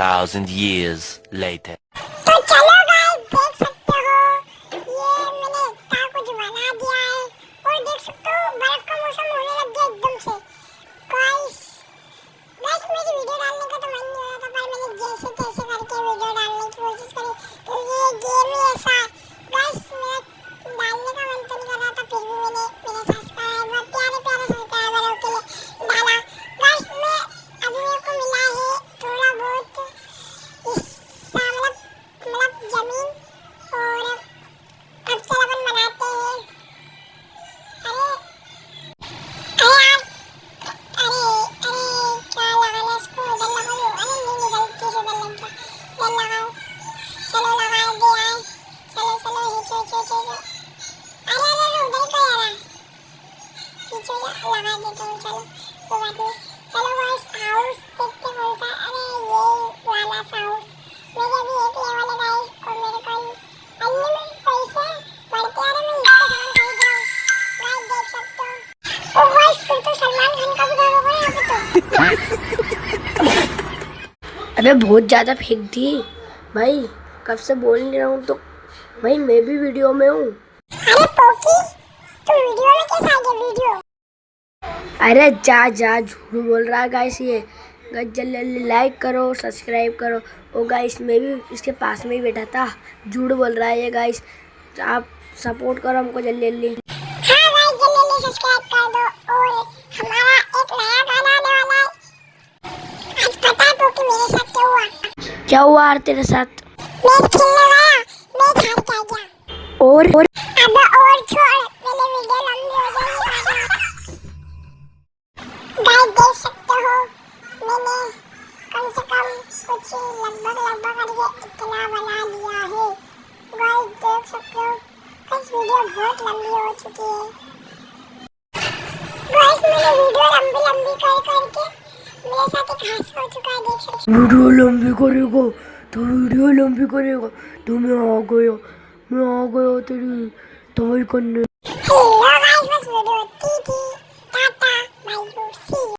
2,000 years later. तो चलो guys, देख सकते हो ये मैंने एकता कुछ बना दिया है और देख सकते हो बर्फ का मौसम होने लग गया एकदम से। गाइस गाइस मेरी वीडियो डालने का तो मन नहीं हो रहा था, पर मैंने जैसे तैसे करके वीडियो डालने की कोशिश करी क्योंकि ये गेम ही ऐसा है। गाइस मेरा डालने का मन तो नहीं कर रहा था, फिर भी मैंने मेरे सब्सक्राइबर प्यारे प्यारे सब्सक्राइबरों के लिए डाला। गाइस मैं अभी मेरे को मिला है थोड़ा बहुत हिस्सा, मतलब जमीन, और अब चल अपन बनाते हैं। अरे अरे यार, अरे अरे क्या लगाना इसको, इधर लगा लो। अरे नहीं गलती से उधर लग गया, इधर लगाओ। चलो लगा दिया है, चलो चलो खींचो खींचो खींचो। अरे अरे उधर को यार खींचो या लगा देता हूँ। चलो कोई बात नहीं। चलो गाइस हाउस देखते कौन सा। अरे ये वाला सा हाउस, मेरे अभी एक लेवल है गाइस और मेरे को अनलिमिटेड पैसे बढ़ते आ रहे। मैं इसका सामान खरीद रहा हूँ गाइस, देख सकते हो। ओ गाइस फिर तो सलमान खान का भी घर होगा यहाँ पे तो। अबे बहुत ज़्यादा फेंक दी भाई, कब से बोल नहीं रहा हूँ तो भाई मैं भी वीडियो में हूँ। अरे पोकी तू वीडियो में कैसे आ गया वीडियो? अरे जा जा, झूठ बोल रहा है गाइस ये। गाइस जल्दी लाइक करो, सब्सक्राइब करो। ओ गाइस मैं भी इसके पास में ही बैठा था, झूठ बोल रहा है ये गाइस। आप सपोर्ट करो हमको जल्दी जल्दी। हाँ गाइस जल्दी सब्सक्राइब कर दो और हमारा एक नया गाना आने वाला है। आज पता है पोकी मेरे साथ क्या हुआ? क्या हुआ यार तेरे साथ? मैच खेलने गया, मैच हार के आ गया। और अब और छोड़, पहले वीडियो लंबी हो जाएगी। गाइस देख सकते हो मैंने कम से कम कुछ लगभग करके इतना बना लिया है। गाइस देख सकते हो, गाइस वीडियो बहुत लंबी हो चुकी है। गाइस मैंने वीडियो लंबी करके मेरे साथ एक हादसा हो चुका है, देख सकते हो। वीडियो लंबी करेगा तो वीडियो लंबी करेगा तो मैं आ गया तेरी दवाई करने।